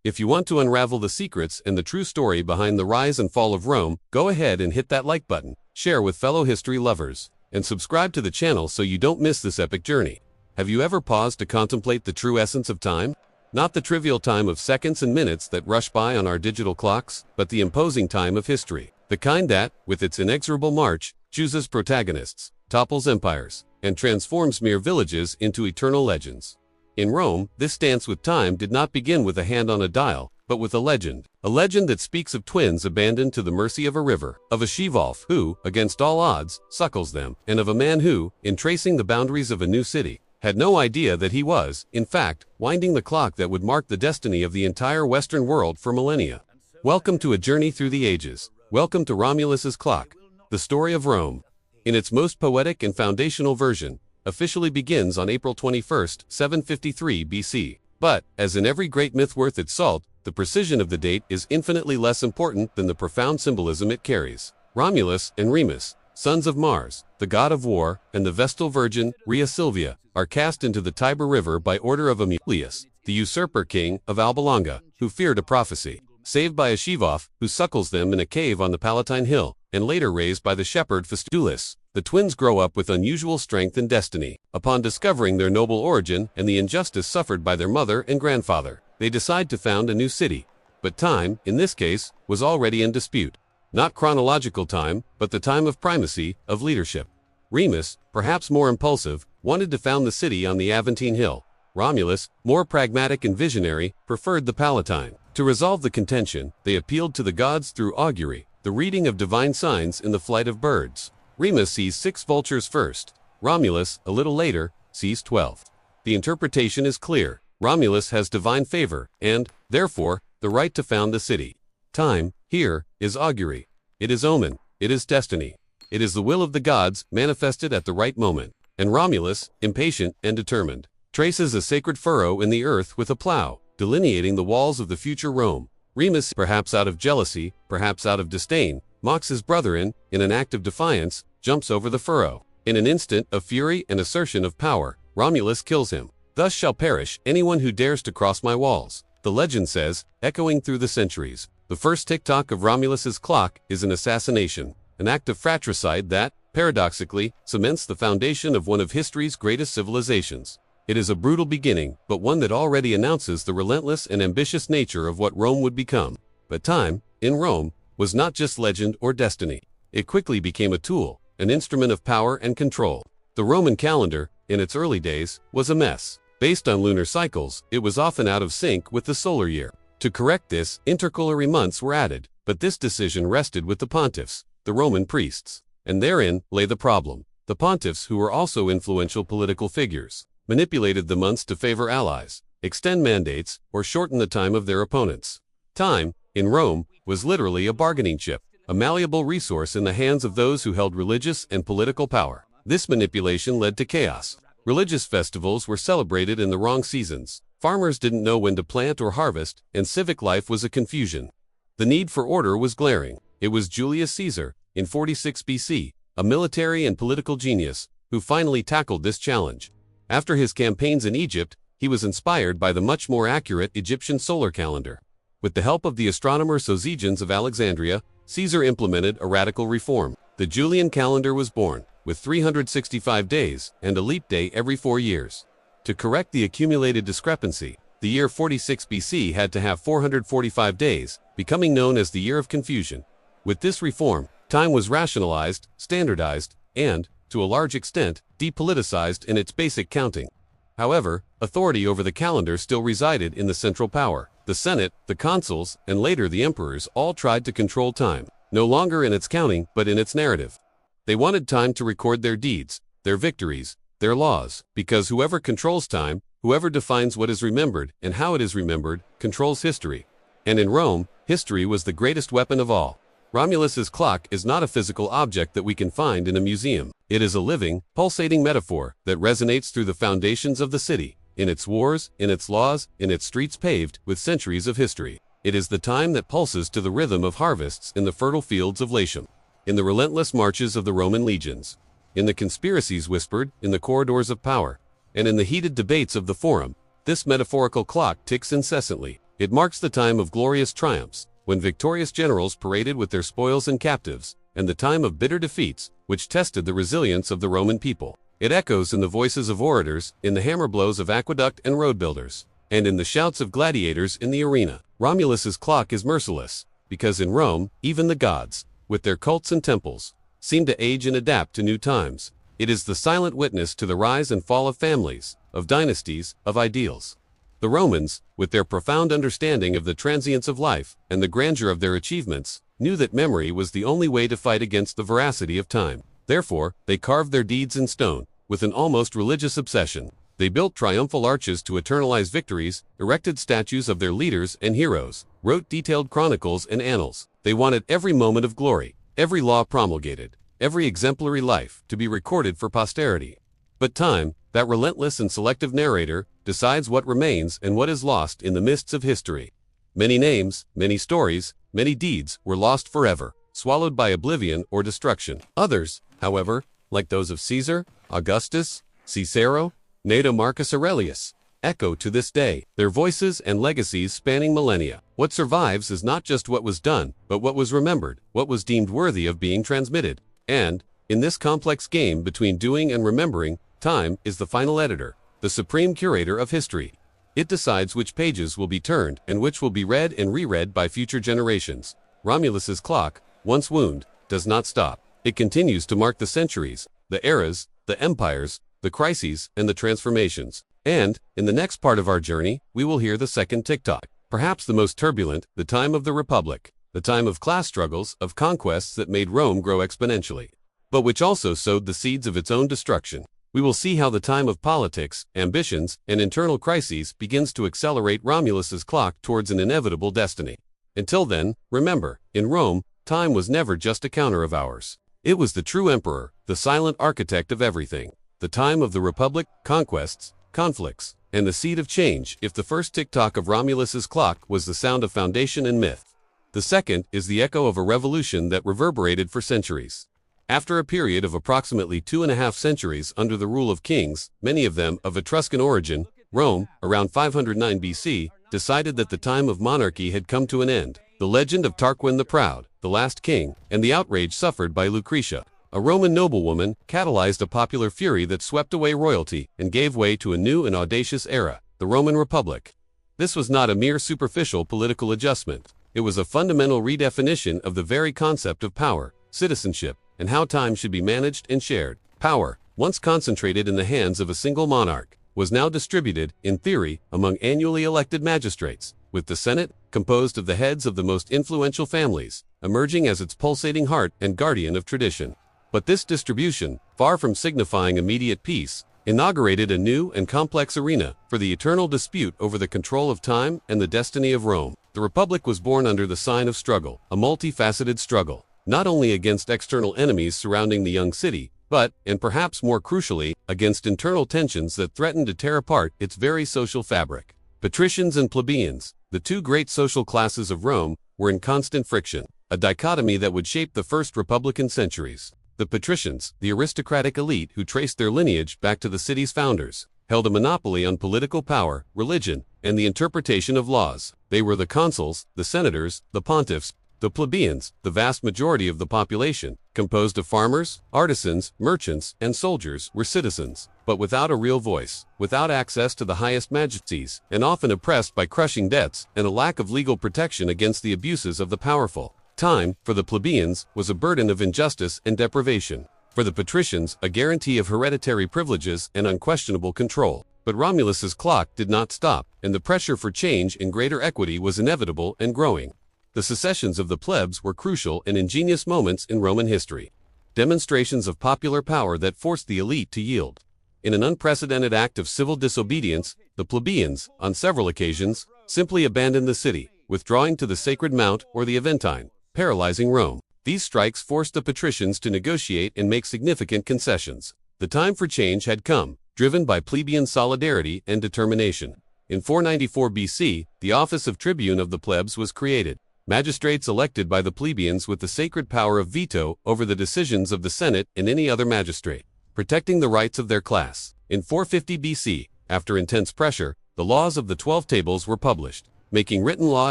If you want to unravel the secrets and the true story behind the rise and fall of Rome, go ahead and hit that like button, share with fellow history lovers, and subscribe to the channel so you don't miss this epic journey. Have you ever paused to contemplate the true essence of time? Not the trivial time of seconds and minutes that rush by on our digital clocks, but the imposing time of history. The kind that, with its inexorable march, chooses protagonists, topples empires, and transforms mere villages into eternal legends. In Rome, this dance with time did not begin with a hand on a dial, but with a legend. A legend that speaks of twins abandoned to the mercy of a river, of a she-wolf who, against all odds, suckles them, and of a man who, in tracing the boundaries of a new city, had no idea that he was, in fact, winding the clock that would mark the destiny of the entire Western world for millennia. Welcome to a journey through the ages. Welcome to Romulus's Clock. The story of Rome, in its most poetic and foundational version, officially begins on April 21, 753 BC. But, as in every great myth worth its salt, the precision of the date is infinitely less important than the profound symbolism it carries. Romulus and Remus, sons of Mars, the god of war, and the Vestal Virgin, Rhea Silvia, are cast into the Tiber River by order of Amulius, the usurper king of Alba Longa, who feared a prophecy. Saved by a she-wolf who suckles them in a cave on the Palatine Hill, and later raised by the shepherd Faustulus, the twins grow up with unusual strength and destiny. Upon discovering their noble origin and the injustice suffered by their mother and grandfather, they decide to found a new city. But time, in this case, was already in dispute. Not chronological time, but the time of primacy, of leadership. Remus, perhaps more impulsive, wanted to found the city on the Aventine Hill. Romulus, more pragmatic and visionary, preferred the Palatine. To resolve the contention, they appealed to the gods through augury, the reading of divine signs in the flight of birds. Remus sees 6 vultures first. Romulus, a little later, sees 12. The interpretation is clear. Romulus has divine favor, and, therefore, the right to found the city. Time, here, is augury. It is omen. It is destiny. It is the will of the gods manifested at the right moment. And Romulus, impatient and determined, traces a sacred furrow in the earth with a plow, delineating the walls of the future Rome. Remus, perhaps out of jealousy, perhaps out of disdain, mocks his brother and, in an act of defiance, jumps over the furrow. In an instant of fury and assertion of power, Romulus kills him. Thus shall perish anyone who dares to cross my walls, the legend says, echoing through the centuries. The first tick-tock of Romulus's clock is an assassination, an act of fratricide that, paradoxically, cements the foundation of one of history's greatest civilizations. It is a brutal beginning, but one that already announces the relentless and ambitious nature of what Rome would become. But time, in Rome, was not just legend or destiny. It quickly became a tool, an instrument of power and control. The Roman calendar, in its early days, was a mess. Based on lunar cycles, it was often out of sync with the solar year. To correct this, intercalary months were added, but this decision rested with the pontiffs, the Roman priests. And therein lay the problem. The pontiffs, who were also influential political figures, manipulated the months to favor allies, extend mandates, or shorten the time of their opponents. Time, in Rome, was literally a bargaining chip, a malleable resource in the hands of those who held religious and political power. This manipulation led to chaos. Religious festivals were celebrated in the wrong seasons. Farmers didn't know when to plant or harvest, and civic life was a confusion. The need for order was glaring. It was Julius Caesar, in 46 BC, a military and political genius, who finally tackled this challenge. After his campaigns in Egypt, he was inspired by the much more accurate Egyptian solar calendar. With the help of the astronomer Sosigenes of Alexandria, Caesar implemented a radical reform. The Julian calendar was born, with 365 days and a leap day every 4 years. To correct the accumulated discrepancy, the year 46 BC had to have 445 days, becoming known as the Year of Confusion. With this reform, time was rationalized, standardized, and, to a large extent, depoliticized in its basic counting. However, authority over the calendar still resided in the central power. The Senate, the consuls, and later the emperors all tried to control time, no longer in its counting but in its narrative. They wanted time to record their deeds, their victories, their laws, because whoever controls time, whoever defines what is remembered and how it is remembered, controls history. And in Rome, history was the greatest weapon of all. Romulus's clock is not a physical object that we can find in a museum. It is a living, pulsating metaphor that resonates through the foundations of the city, in its wars, in its laws, in its streets paved with centuries of history. It is the time that pulses to the rhythm of harvests in the fertile fields of Latium, in the relentless marches of the Roman legions, in the conspiracies whispered in the corridors of power, and in the heated debates of the Forum. This metaphorical clock ticks incessantly, It marks the time of glorious triumphs, when victorious generals paraded with their spoils and captives, and the time of bitter defeats, which tested the resilience of the Roman people. It echoes in the voices of orators, in the hammer blows of aqueduct and road builders, and in the shouts of gladiators in the arena. Romulus's clock is merciless, because in Rome, even the gods, with their cults and temples, seem to age and adapt to new times. It is the silent witness to the rise and fall of families, of dynasties, of ideals. The Romans, with their profound understanding of the transience of life and the grandeur of their achievements, knew that memory was the only way to fight against the veracity of time. Therefore, they carved their deeds in stone, with an almost religious obsession. They built triumphal arches to eternalize victories, erected statues of their leaders and heroes, wrote detailed chronicles and annals. They wanted every moment of glory, every law promulgated, every exemplary life to be recorded for posterity. But time, that relentless and selective narrator, decides what remains and what is lost in the mists of history. Many names, many stories, many deeds were lost forever, swallowed by oblivion or destruction. Others, however, like those of Caesar, Augustus, Cicero, Nato, Marcus Aurelius, echo to this day, their voices and legacies spanning millennia. What survives is not just what was done, but what was remembered, what was deemed worthy of being transmitted. And, in this complex game between doing and remembering, time is the final editor, the supreme curator of history. It decides which pages will be turned and which will be read and reread by future generations. Romulus's clock, once wound, does not stop. It continues to mark the centuries, the eras, the empires, the crises, and the transformations. And, in the next part of our journey, we will hear the second tick-tock, perhaps the most turbulent, the time of the Republic, the time of class struggles, of conquests that made Rome grow exponentially, but which also sowed the seeds of its own destruction. We will see how the time of politics, ambitions, and internal crises begins to accelerate Romulus's clock towards an inevitable destiny. Until then, remember, in Rome, time was never just a counter of hours. It was the true emperor, the silent architect of everything. The time of the Republic, conquests, conflicts, and the seed of change. If the first tick-tock of Romulus's clock was the sound of foundation and myth, the second is the echo of a revolution that reverberated for centuries. After a period of approximately 2.5 centuries under the rule of kings, many of them of Etruscan origin, Rome, around 509 BC, decided that the time of monarchy had come to an end. The legend of Tarquin the Proud, the last king, and the outrage suffered by Lucretia, a Roman noblewoman, catalyzed a popular fury that swept away royalty and gave way to a new and audacious era, the Roman Republic. This was not a mere superficial political adjustment. It was a fundamental redefinition of the very concept of power, citizenship, and how time should be managed and shared. Power, once concentrated in the hands of a single monarch, was now distributed, in theory, among annually elected magistrates, with the Senate, composed of the heads of the most influential families, emerging as its pulsating heart and guardian of tradition. But this distribution, far from signifying immediate peace, inaugurated a new and complex arena for the eternal dispute over the control of time and the destiny of Rome. The Republic was born under the sign of struggle, a multifaceted struggle, not only against external enemies surrounding the young city, but, and perhaps more crucially, against internal tensions that threatened to tear apart its very social fabric. Patricians and plebeians, the two great social classes of Rome, were in constant friction, a dichotomy that would shape the first Republican centuries. The patricians, the aristocratic elite who traced their lineage back to the city's founders, held a monopoly on political power, religion, and the interpretation of laws. They were the consuls, the senators, the pontiffs. The plebeians, the vast majority of the population, composed of farmers, artisans, merchants, and soldiers, were citizens, but without a real voice, without access to the highest majesties, and often oppressed by crushing debts and a lack of legal protection against the abuses of the powerful. Time, for the plebeians, was a burden of injustice and deprivation. For the patricians, a guarantee of hereditary privileges and unquestionable control. But Romulus's clock did not stop, and the pressure for change and greater equity was inevitable and growing. The secessions of the plebs were crucial and ingenious moments in Roman history, demonstrations of popular power that forced the elite to yield. In an unprecedented act of civil disobedience, the plebeians, on several occasions, simply abandoned the city, withdrawing to the Sacred Mount or the Aventine, paralyzing Rome. These strikes forced the patricians to negotiate and make significant concessions. The time for change had come, driven by plebeian solidarity and determination. In 494 BC, the office of tribune of the plebs was created. Magistrates elected by the plebeians with the sacred power of veto over the decisions of the Senate and any other magistrate, protecting the rights of their class. In 450 BC, after intense pressure, the laws of the 12 Tables were published. making written law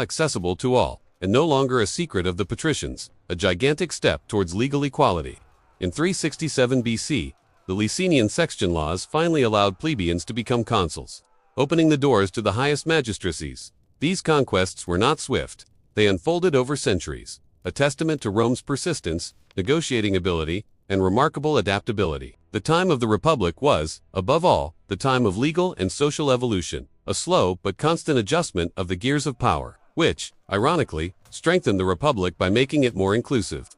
accessible to all, and no longer a secret of the patricians, a gigantic step towards legal equality. In 367 BC, the Licinian Sextian laws finally allowed plebeians to become consuls, opening the doors to the highest magistracies. These conquests were not swift. They unfolded over centuries, a testament to Rome's persistence, negotiating ability, and remarkable adaptability. The time of the Republic was, above all, the time of legal and social evolution, a slow but constant adjustment of the gears of power, which, ironically, strengthened the Republic by making it more inclusive.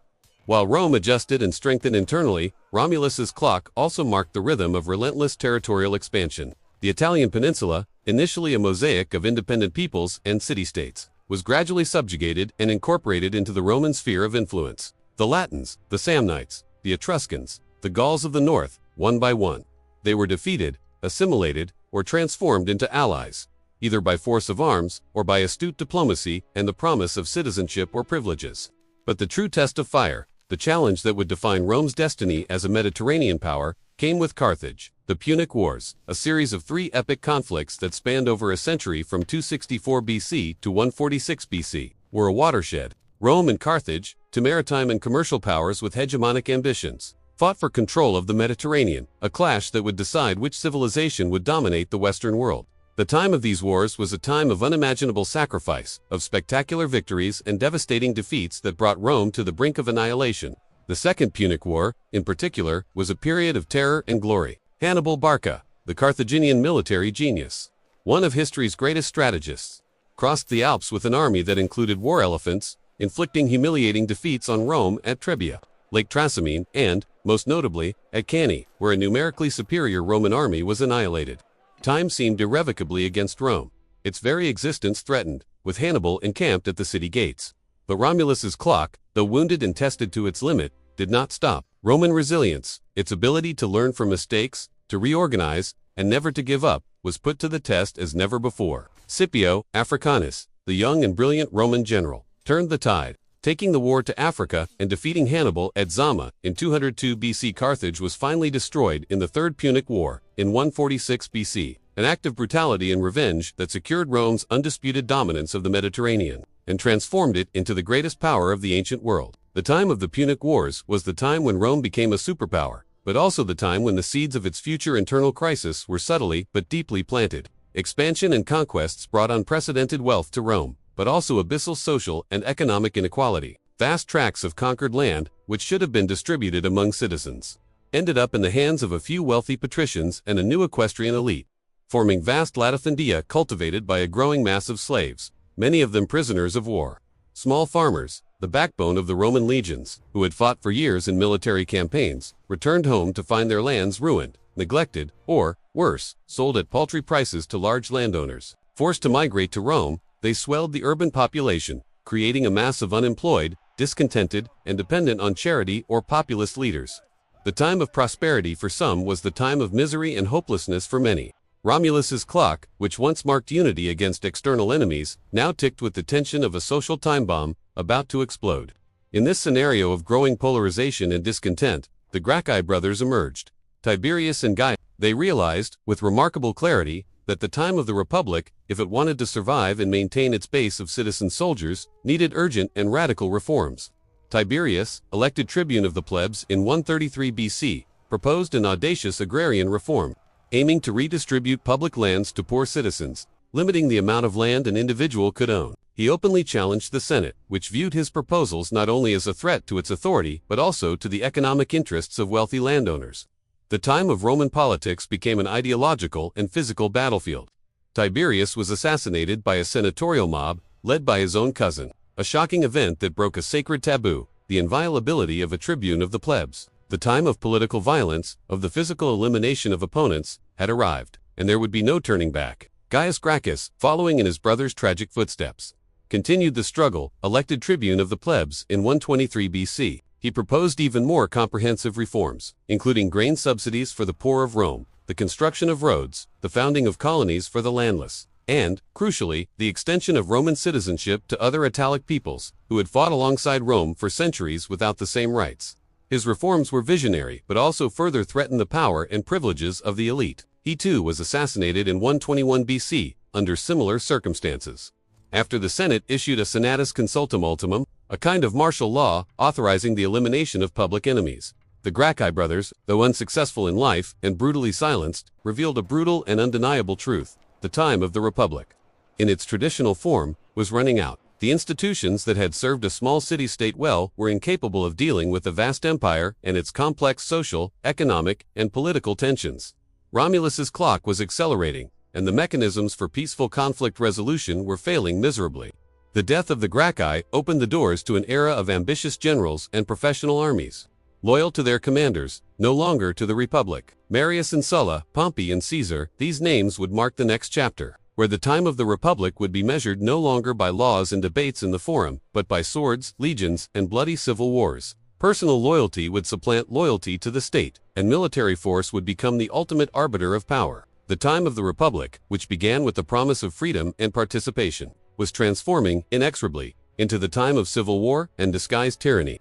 While Rome adjusted and strengthened internally, Romulus's clock also marked the rhythm of relentless territorial expansion. The Italian peninsula, initially a mosaic of independent peoples and city-states, was gradually subjugated and incorporated into the Roman sphere of influence. The Latins, the Samnites, the Etruscans, the Gauls of the north, one by one, they were defeated, assimilated, or transformed into allies, either by force of arms or by astute diplomacy and the promise of citizenship or privileges. But the true test of fire, the challenge that would define Rome's destiny as a Mediterranean power, came with Carthage. The Punic Wars, a series of 3 epic conflicts that spanned over a century from 264 BC to 146 BC, were a watershed. Rome and Carthage, two maritime and commercial powers with hegemonic ambitions, fought for control of the Mediterranean, a clash that would decide which civilization would dominate the Western world. The time of these wars was a time of unimaginable sacrifice, of spectacular victories and devastating defeats that brought Rome to the brink of annihilation. The Second Punic War, in particular, was a period of terror and glory. Hannibal Barca, the Carthaginian military genius, one of history's greatest strategists, crossed the Alps with an army that included war elephants, inflicting humiliating defeats on Rome at Trebia, Lake Trasimene, and, most notably, at Cannae, where a numerically superior Roman army was annihilated. Time seemed irrevocably against Rome, its very existence threatened, with Hannibal encamped at the city gates. But Romulus's clock, though wounded and tested to its limit, did not stop. Roman resilience, its ability to learn from mistakes, to reorganize, and never to give up, was put to the test as never before. Scipio Africanus, the young and brilliant Roman general, turned the tide, taking the war to Africa and defeating Hannibal at Zama. In 202 BC, Carthage was finally destroyed in the Third Punic War, in 146 BC, an act of brutality and revenge that secured Rome's undisputed dominance of the Mediterranean, and transformed it into the greatest power of the ancient world. The time of the Punic Wars was the time when Rome became a superpower, but also the time when the seeds of its future internal crisis were subtly but deeply planted. Expansion and conquests brought unprecedented wealth to Rome, but also abyssal social and economic inequality. Vast tracts of conquered land, which should have been distributed among citizens, ended up in the hands of a few wealthy patricians and a new equestrian elite, forming vast latifundia cultivated by a growing mass of slaves, many of them prisoners of war. Small farmers, the backbone of the Roman legions, who had fought for years in military campaigns, returned home to find their lands ruined, neglected, or, worse, sold at paltry prices to large landowners. Forced to migrate to Rome, they swelled the urban population, creating a mass of unemployed, discontented, and dependent on charity or populist leaders. The time of prosperity for some was the time of misery and hopelessness for many. Romulus's clock, which once marked unity against external enemies, now ticked with the tension of a social time bomb about to explode. In this scenario of growing polarization and discontent, the Gracchi brothers emerged. Tiberius and Gaius. They realized, with remarkable clarity, that the time of the Republic, if it wanted to survive and maintain its base of citizen soldiers, needed urgent and radical reforms. Tiberius, elected tribune of the plebs in 133 BC, proposed an audacious agrarian reform, aiming to redistribute public lands to poor citizens, limiting the amount of land an individual could own. He openly challenged the Senate, which viewed his proposals not only as a threat to its authority but also to the economic interests of wealthy landowners. The time of Roman politics became an ideological and physical battlefield. Tiberius was assassinated by a senatorial mob led by his own cousin, a shocking event that broke a sacred taboo, the inviolability of a tribune of the plebs. The time of political violence, of the physical elimination of opponents, had arrived, and there would be no turning back. Gaius Gracchus, following in his brother's tragic footsteps, continued the struggle, elected tribune of the plebs in 123 BC. He proposed even more comprehensive reforms, including grain subsidies for the poor of Rome, the construction of roads, the founding of colonies for the landless, and, crucially, the extension of Roman citizenship to other Italic peoples, who had fought alongside Rome for centuries without the same rights. His reforms were visionary but also further threatened the power and privileges of the elite. He too was assassinated in 121 BC, under similar circumstances. after the Senate issued a senatus consultum ultimum, a kind of martial law authorizing the elimination of public enemies. The Gracchi brothers, though unsuccessful in life and brutally silenced, revealed a brutal and undeniable truth. The time of the Republic, in its traditional form, was running out. The institutions that had served a small city-state well were incapable of dealing with the vast empire and its complex social, economic, and political tensions. Romulus's clock was accelerating, and the mechanisms for peaceful conflict resolution were failing miserably. The death of the Gracchi opened the doors to an era of ambitious generals and professional armies, loyal to their commanders, no longer to the Republic. Marius and Sulla, Pompey and Caesar, these names would mark the next chapter, where the time of the Republic would be measured no longer by laws and debates in the Forum, but by swords, legions, and bloody civil wars. Personal loyalty would supplant loyalty to the state, and military force would become the ultimate arbiter of power. The time of the Republic, which began with the promise of freedom and participation, was transforming, inexorably, into the time of civil war and disguised tyranny.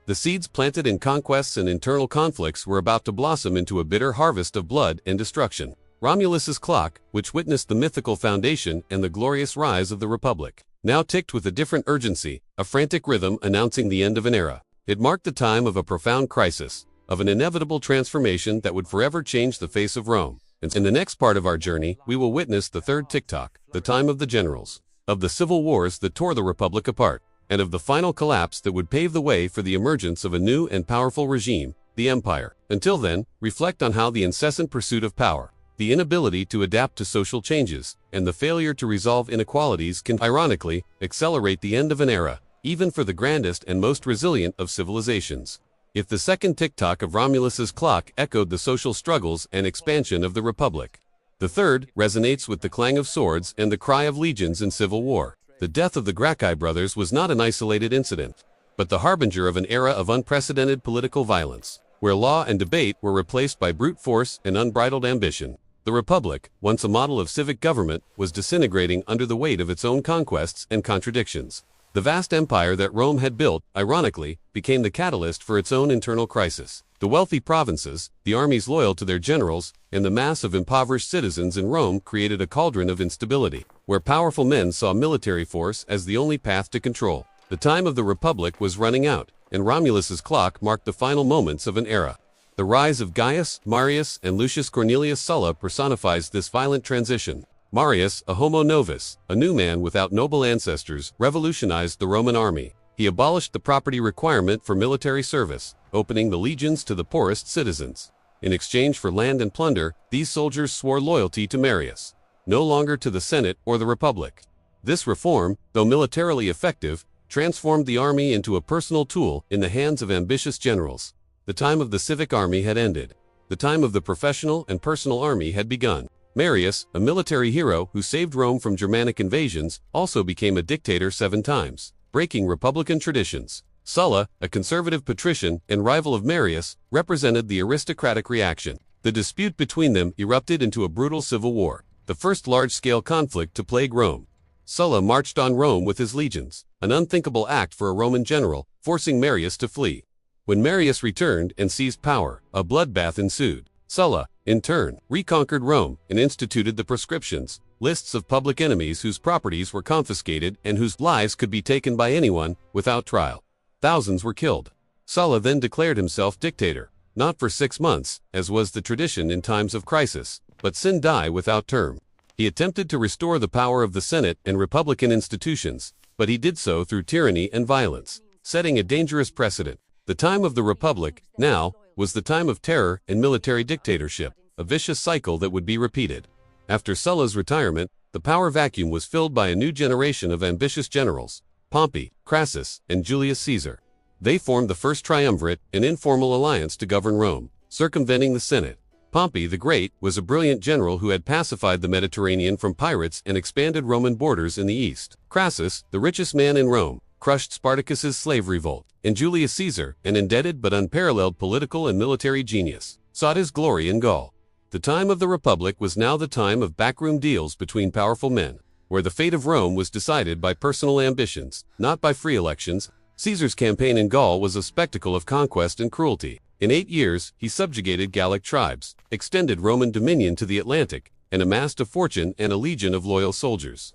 The seeds planted in conquests and internal conflicts were about to blossom into a bitter harvest of blood and destruction. Romulus's clock, which witnessed the mythical foundation and the glorious rise of the Republic, now ticked with a different urgency, a frantic rhythm announcing the end of an era. It marked the time of a profound crisis, of an inevitable transformation that would forever change the face of Rome. And in the next part of our journey, we will witness the third tick-tock, the time of the generals, of the civil wars that tore the Republic apart, and of the final collapse that would pave the way for the emergence of a new and powerful regime, the Empire. Until then, reflect on how the incessant pursuit of power, the inability to adapt to social changes, and the failure to resolve inequalities can, ironically, accelerate the end of an era, even for the grandest and most resilient of civilizations. If the second tick-tock of Romulus's clock echoed the social struggles and expansion of the Republic, the third resonates with the clang of swords and the cry of legions in civil war. The death of the Gracchi brothers was not an isolated incident, but the harbinger of an era of unprecedented political violence, where law and debate were replaced by brute force and unbridled ambition. The Republic, once a model of civic government, was disintegrating under the weight of its own conquests and contradictions. The vast empire that Rome had built, ironically, became the catalyst for its own internal crisis. The wealthy provinces, the armies loyal to their generals, and the mass of impoverished citizens in Rome created a cauldron of instability, where powerful men saw military force as the only path to control. The time of the Republic was running out, and Romulus's clock marked the final moments of an era. The rise of Gaius, Marius, and Lucius Cornelius Sulla personifies this violent transition. Marius, a homo novus, a new man without noble ancestors, revolutionized the Roman army. He abolished the property requirement for military service, opening the legions to the poorest citizens. In exchange for land and plunder, these soldiers swore loyalty to Marius, no longer to the Senate or the Republic. This reform, though militarily effective, transformed the army into a personal tool in the hands of ambitious generals. The time of the civic army had ended. The time of the professional and personal army had begun. Marius, a military hero who saved Rome from Germanic invasions, also became a dictator 7 times, breaking republican traditions. Sulla, a conservative patrician and rival of Marius, represented the aristocratic reaction. The dispute between them erupted into a brutal civil war, the first large-scale conflict to plague Rome. Sulla marched on Rome with his legions, an unthinkable act for a Roman general, forcing Marius to flee. When Marius returned and seized power, a bloodbath ensued. Sulla, in turn, reconquered Rome and instituted the proscriptions, lists of public enemies whose properties were confiscated and whose lives could be taken by anyone without trial. Thousands were killed. Sulla then declared himself dictator, not for 6 months, as was the tradition in times of crisis, but sine die without term. He attempted to restore the power of the Senate and republican institutions, but he did so through tyranny and violence, setting a dangerous precedent. The time of the Republic, now, was the time of terror and military dictatorship, a vicious cycle that would be repeated. After Sulla's retirement, the power vacuum was filled by a new generation of ambitious generals, Pompey, Crassus, and Julius Caesar. They formed the first triumvirate, an informal alliance to govern Rome, circumventing the Senate. Pompey the Great was a brilliant general who had pacified the Mediterranean from pirates and expanded Roman borders in the east. Crassus, the richest man in Rome, crushed Spartacus's slave revolt, and Julius Caesar, an indebted but unparalleled political and military genius, sought his glory in Gaul. The time of the Republic was now the time of backroom deals between powerful men, where the fate of Rome was decided by personal ambitions, not by free elections. Caesar's campaign in Gaul was a spectacle of conquest and cruelty. In 8 years, he subjugated Gallic tribes, extended Roman dominion to the Atlantic, and amassed a fortune and a legion of loyal soldiers.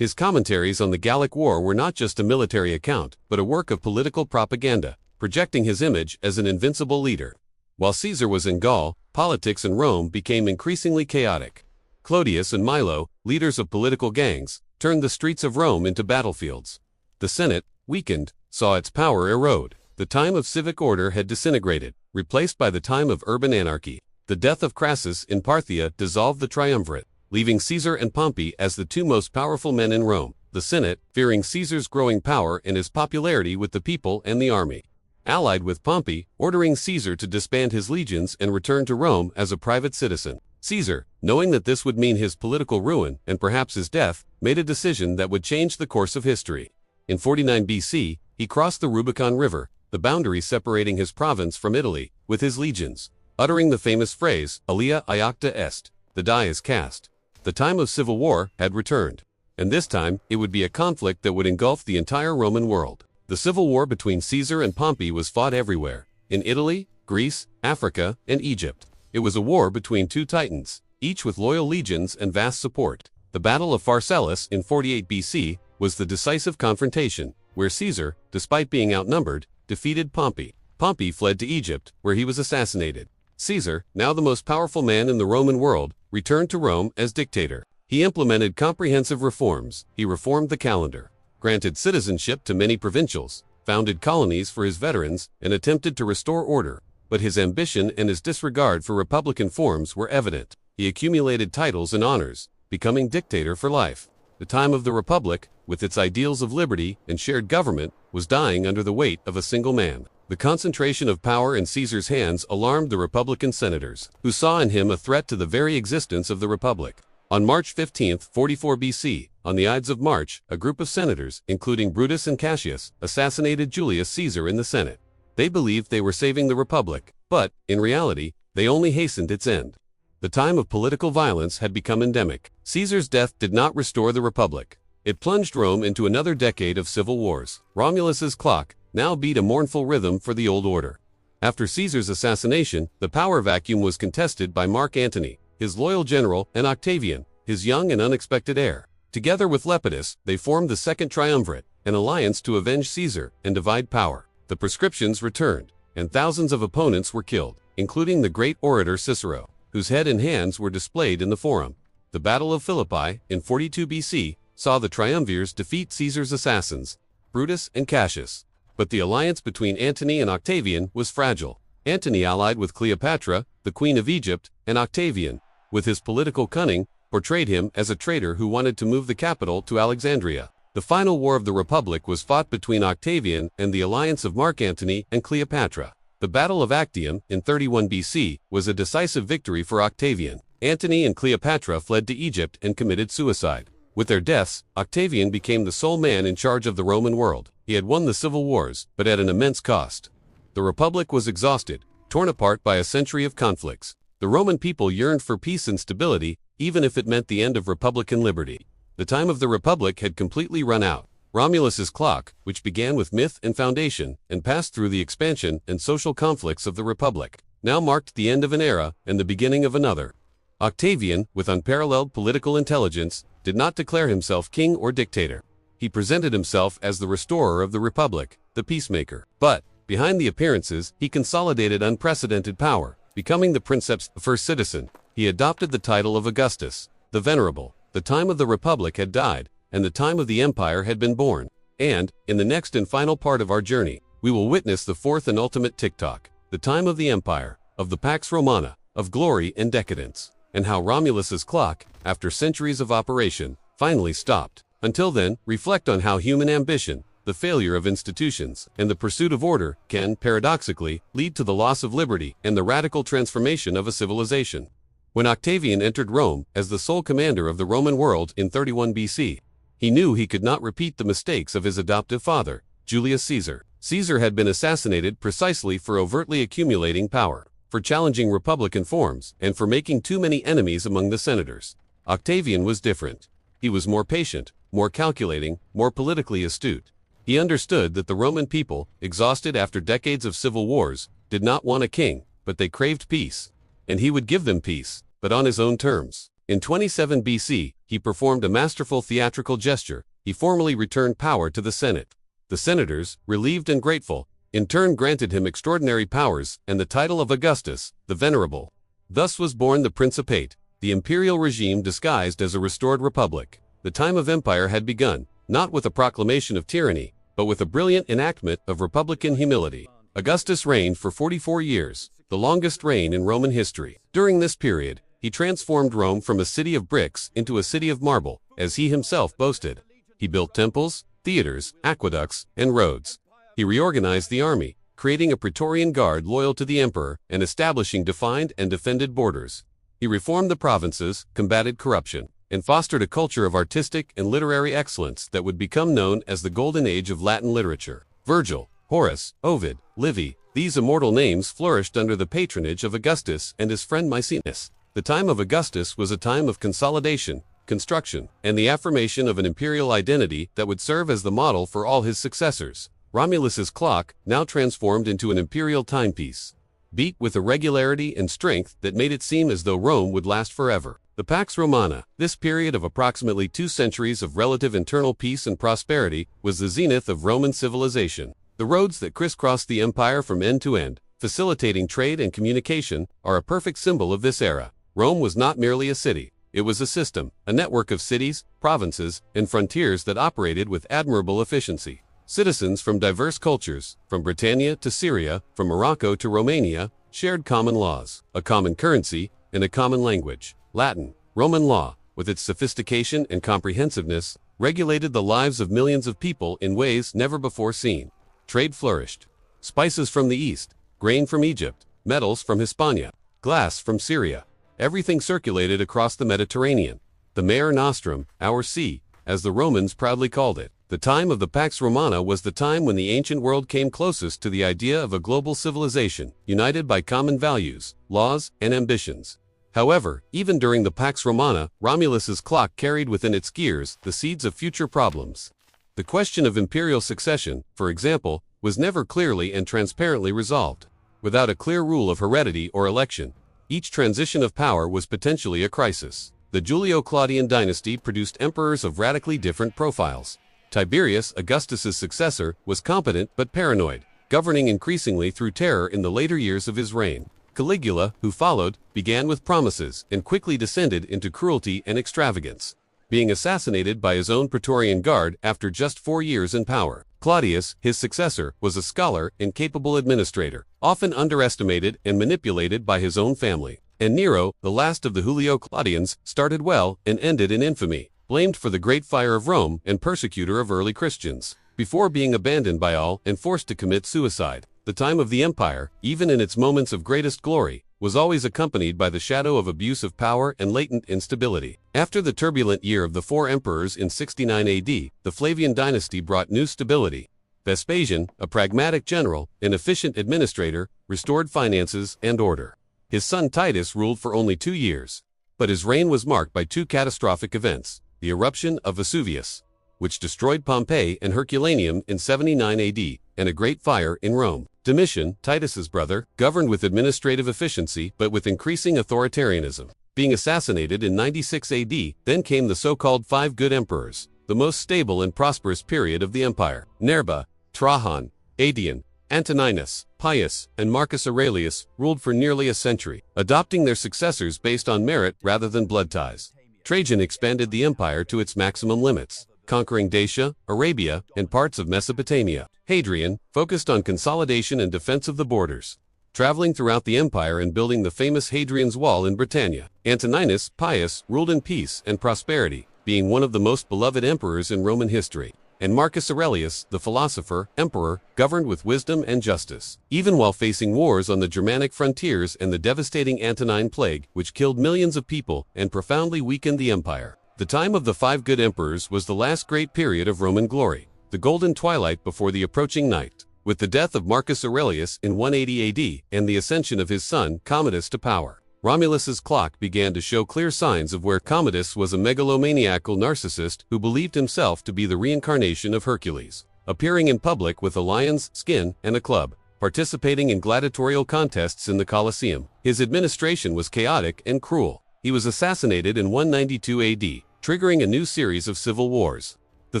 His commentaries on the Gallic War were not just a military account, but a work of political propaganda, projecting his image as an invincible leader. While Caesar was in Gaul, politics in Rome became increasingly chaotic. Clodius and Milo, leaders of political gangs, turned the streets of Rome into battlefields. The Senate, weakened, saw its power erode. The time of civic order had disintegrated, replaced by the time of urban anarchy. The death of Crassus in Parthia dissolved the triumvirate, leaving Caesar and Pompey as the two most powerful men in Rome. The Senate, fearing Caesar's growing power and his popularity with the people and the army, allied with Pompey, ordering Caesar to disband his legions and return to Rome as a private citizen. Caesar, knowing that this would mean his political ruin and perhaps his death, made a decision that would change the course of history. In 49 BC, he crossed the Rubicon River, the boundary separating his province from Italy, with his legions, uttering the famous phrase, Alia iacta est, the die is cast. The time of civil war had returned, and this time it would be a conflict that would engulf the entire Roman world. The civil war between Caesar and Pompey was fought everywhere, in Italy, Greece, Africa, and Egypt. It was a war between two titans, each with loyal legions and vast support. The Battle of Pharsalus in 48 BC was the decisive confrontation, where Caesar, despite being outnumbered, defeated Pompey. Pompey fled to Egypt, where he was assassinated. Caesar, now the most powerful man in the Roman world, returned to Rome as dictator. He implemented comprehensive reforms. He reformed the calendar, granted citizenship to many provincials, founded colonies for his veterans, and attempted to restore order. But his ambition and his disregard for republican forms were evident. He accumulated titles and honors, becoming dictator for life. The time of the Republic, with its ideals of liberty and shared government, was dying under the weight of a single man. The concentration of power in Caesar's hands alarmed the Republican senators, who saw in him a threat to the very existence of the Republic. On March 15, 44 BC, on the Ides of March, a group of senators, including Brutus and Cassius, assassinated Julius Caesar in the Senate. They believed they were saving the Republic, but, in reality, they only hastened its end. The time of political violence had become endemic. Caesar's death did not restore the Republic. It plunged Rome into another decade of civil wars. Romulus's clock now beat a mournful rhythm for the old order. After Caesar's assassination, the power vacuum was contested by Mark Antony, his loyal general, and Octavian, his young and unexpected heir. Together with Lepidus, they formed the Second Triumvirate, an alliance to avenge Caesar and divide power. The proscriptions returned, and thousands of opponents were killed, including the great orator Cicero, whose head and hands were displayed in the Forum. The Battle of Philippi, in 42 BC, saw the triumvirs defeat Caesar's assassins, Brutus and Cassius. But the alliance between Antony and Octavian was fragile. Antony allied with Cleopatra, the Queen of Egypt, and Octavian, with his political cunning, portrayed him as a traitor who wanted to move the capital to Alexandria. The final war of the Republic was fought between Octavian and the alliance of Mark Antony and Cleopatra. The Battle of Actium, in 31 BC, was a decisive victory for Octavian. Antony and Cleopatra fled to Egypt and committed suicide. With their deaths, Octavian became the sole man in charge of the Roman world. He had won the civil wars, but at an immense cost. The Republic was exhausted, torn apart by a century of conflicts. The Roman people yearned for peace and stability, even if it meant the end of republican liberty. The time of the Republic had completely run out. Romulus's clock, which began with myth and foundation, and passed through the expansion and social conflicts of the Republic, now marked the end of an era and the beginning of another. Octavian, with unparalleled political intelligence, did not declare himself king or dictator. He presented himself as the restorer of the Republic, the peacemaker. But, behind the appearances, he consolidated unprecedented power, becoming the princeps, the first citizen. He adopted the title of Augustus, the Venerable. The time of the Republic had died, and the time of the Empire had been born. And, in the next and final part of our journey, we will witness the fourth and ultimate tick-tock, the time of the Empire, of the Pax Romana, of glory and decadence, and how Romulus's clock, after centuries of operation, finally stopped. Until then, reflect on how human ambition, the failure of institutions, and the pursuit of order can, paradoxically, lead to the loss of liberty and the radical transformation of a civilization. When Octavian entered Rome as the sole commander of the Roman world in 31 BC, he knew he could not repeat the mistakes of his adoptive father, Julius Caesar. Caesar had been assassinated precisely for overtly accumulating power, for challenging republican forms, and for making too many enemies among the senators. Octavian was different. He was more patient, more calculating, more politically astute. He understood that the Roman people, exhausted after decades of civil wars, did not want a king, but they craved peace. And he would give them peace, but on his own terms. In 27 BC, he performed a masterful theatrical gesture. He formally returned power to the Senate. The senators, relieved and grateful, in turn granted him extraordinary powers and the title of Augustus, the Venerable. Thus was born the Principate, the imperial regime disguised as a restored republic. The time of empire had begun, not with a proclamation of tyranny, but with a brilliant enactment of republican humility. Augustus reigned for 44 years, the longest reign in Roman history. During this period, he transformed Rome from a city of bricks into a city of marble, as he himself boasted. He built temples, theaters, aqueducts, and roads. He reorganized the army, creating a Praetorian Guard loyal to the emperor and establishing defined and defended borders. He reformed the provinces, combated corruption, and fostered a culture of artistic and literary excellence that would become known as the Golden Age of Latin literature. Virgil, Horace, Ovid, Livy, these immortal names flourished under the patronage of Augustus and his friend Maecenas. The time of Augustus was a time of consolidation, construction, and the affirmation of an imperial identity that would serve as the model for all his successors. Romulus's clock, now transformed into an imperial timepiece, beat with a regularity and strength that made it seem as though Rome would last forever. The Pax Romana, this period of approximately 2 centuries of relative internal peace and prosperity, was the zenith of Roman civilization. The roads that crisscrossed the empire from end to end, facilitating trade and communication, are a perfect symbol of this era. Rome was not merely a city. It was a system, a network of cities, provinces, and frontiers that operated with admirable efficiency. Citizens from diverse cultures, from Britannia to Syria, from Morocco to Romania, shared common laws, a common currency, and a common language. Latin, Roman law, with its sophistication and comprehensiveness, regulated the lives of millions of people in ways never before seen. Trade flourished. Spices from the east, grain from Egypt, metals from Hispania, glass from Syria. Everything circulated across the Mediterranean. The Mare Nostrum, our sea, as the Romans proudly called it. The time of the Pax Romana was the time when the ancient world came closest to the idea of a global civilization, united by common values, laws, and ambitions. However, even during the Pax Romana, Romulus's clock carried within its gears the seeds of future problems. The question of imperial succession, for example, was never clearly and transparently resolved. Without a clear rule of heredity or election, each transition of power was potentially a crisis. The Julio-Claudian dynasty produced emperors of radically different profiles. Tiberius, Augustus's successor, was competent but paranoid, governing increasingly through terror in the later years of his reign. Caligula, who followed, began with promises and quickly descended into cruelty and extravagance, being assassinated by his own Praetorian Guard after just 4 years in power. Claudius, his successor, was a scholar and capable administrator, often underestimated and manipulated by his own family. And Nero, the last of the Julio-Claudians, started well and ended in infamy, blamed for the Great Fire of Rome and persecutor of early Christians, before being abandoned by all and forced to commit suicide. The time of the empire, even in its moments of greatest glory, was always accompanied by the shadow of abuse of power and latent instability. After the turbulent year of the 4 emperors in 69 AD, the Flavian dynasty brought new stability. Vespasian, a pragmatic general, an efficient administrator, restored finances and order. His son Titus ruled for only 2 years, but his reign was marked by 2 catastrophic events: the eruption of Vesuvius, which destroyed Pompeii and Herculaneum in 79 AD, and a great fire in Rome. Domitian, Titus's brother, governed with administrative efficiency but with increasing authoritarianism. Being assassinated in 96 AD, then came the so-called 5 good emperors, the most stable and prosperous period of the empire. Nerva, Trajan, Adrian, Antoninus, Pius, and Marcus Aurelius ruled for nearly a century, adopting their successors based on merit rather than blood ties. Trajan expanded the empire to its maximum limits, conquering Dacia, Arabia, and parts of Mesopotamia. Hadrian focused on consolidation and defense of the borders, traveling throughout the empire and building the famous Hadrian's Wall in Britannia. Antoninus Pius ruled in peace and prosperity, being one of the most beloved emperors in Roman history. And Marcus Aurelius, the philosopher, emperor, governed with wisdom and justice, even while facing wars on the Germanic frontiers and the devastating Antonine Plague, which killed millions of people and profoundly weakened the empire. The time of the 5 good emperors was the last great period of Roman glory, the golden twilight before the approaching night. With the death of Marcus Aurelius in 180 AD and the ascension of his son Commodus to power, Romulus's clock began to show clear signs of where Commodus was a megalomaniacal narcissist who believed himself to be the reincarnation of Hercules, appearing in public with a lion's skin and a club, participating in gladiatorial contests in the Colosseum. His administration was chaotic and cruel. He was assassinated in 192 AD, triggering a new series of civil wars. The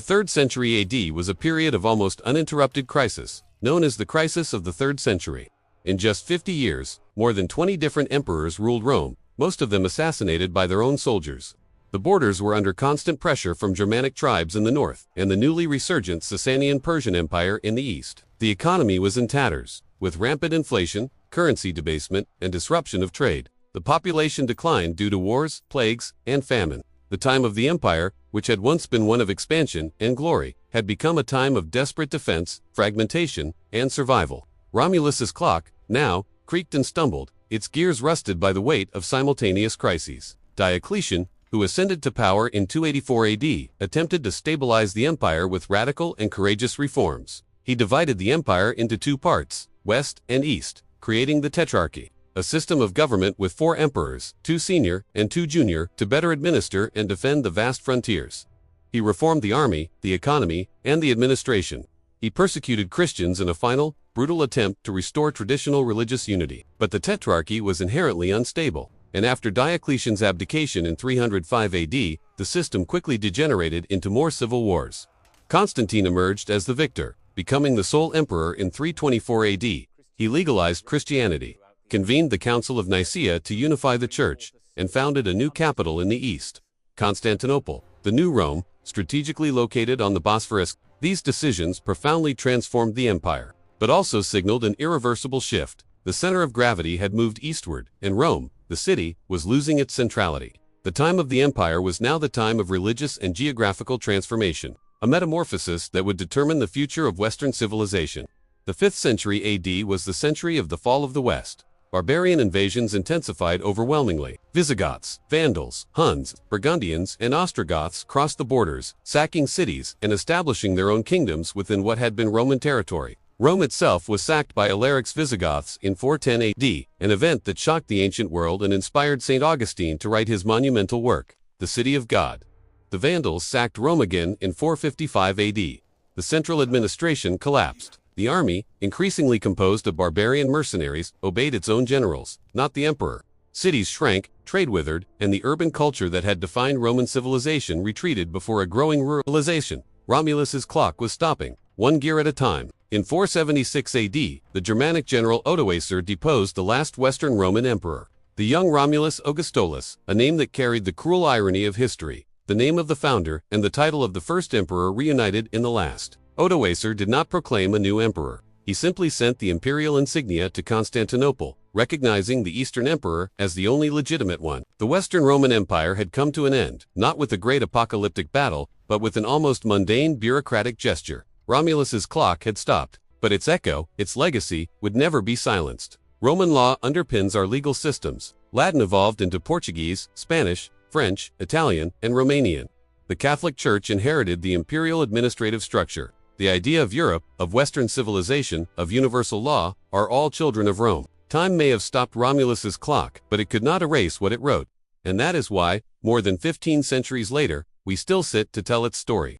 3rd century AD was a period of almost uninterrupted crisis, known as the Crisis of the 3rd Century. In just 50 years, more than 20 different emperors ruled Rome, most of them assassinated by their own soldiers. The borders were under constant pressure from Germanic tribes in the north and the newly resurgent Sasanian Persian Empire in the east. The economy was in tatters, with rampant inflation, currency debasement, and disruption of trade. The population declined due to wars, plagues, and famine. The time of the empire, which had once been one of expansion and glory, had become a time of desperate defense, fragmentation, and survival. Romulus's clock, now, creaked and stumbled, its gears rusted by the weight of simultaneous crises. Diocletian, who ascended to power in 284 AD, attempted to stabilize the empire with radical and courageous reforms. He divided the empire into 2 parts, west and east, creating the Tetrarchy, a system of government with 4 emperors, 2 senior and 2 junior, to better administer and defend the vast frontiers. He reformed the army, the economy, and the administration. He persecuted Christians in a final, brutal attempt to restore traditional religious unity. But the Tetrarchy was inherently unstable, and after Diocletian's abdication in 305 AD, the system quickly degenerated into more civil wars. Constantine emerged as the victor, becoming the sole emperor in 324 AD. He legalized Christianity, convened the Council of Nicaea to unify the Church, and founded a new capital in the east, Constantinople, the new Rome, strategically located on the Bosphorus. These decisions profoundly transformed the empire, but also signaled an irreversible shift. The center of gravity had moved eastward, and Rome, the city, was losing its centrality. The time of the empire was now the time of religious and geographical transformation, a metamorphosis that would determine the future of Western civilization. The 5th century AD was the century of the fall of the West. Barbarian invasions intensified overwhelmingly. Visigoths, Vandals, Huns, Burgundians, and Ostrogoths crossed the borders, sacking cities and establishing their own kingdoms within what had been Roman territory. Rome itself was sacked by Alaric's Visigoths in 410 AD, an event that shocked the ancient world and inspired St. Augustine to write his monumental work, The City of God. The Vandals sacked Rome again in 455 AD. The central administration collapsed. The army, increasingly composed of barbarian mercenaries, obeyed its own generals, not the emperor. Cities shrank, trade withered, and the urban culture that had defined Roman civilization retreated before a growing ruralization. Romulus's clock was stopping, 1 gear at a time. In 476 AD, the Germanic general Odoacer deposed the last Western Roman emperor, the young Romulus Augustulus, a name that carried the cruel irony of history, the name of the founder and the title of the first emperor reunited in the last. Odoacer did not proclaim a new emperor. He simply sent the imperial insignia to Constantinople, recognizing the Eastern emperor as the only legitimate one. The Western Roman Empire had come to an end, not with a great apocalyptic battle, but with an almost mundane bureaucratic gesture. Romulus's clock had stopped, but its echo, its legacy, would never be silenced. Roman law underpins our legal systems. Latin evolved into Portuguese, Spanish, French, Italian, and Romanian. The Catholic Church inherited the imperial administrative structure. The idea of Europe, of Western civilization, of universal law, are all children of Rome. Time may have stopped Romulus's clock, but it could not erase what it wrote. And that is why, more than 15 centuries later, we still sit to tell its story.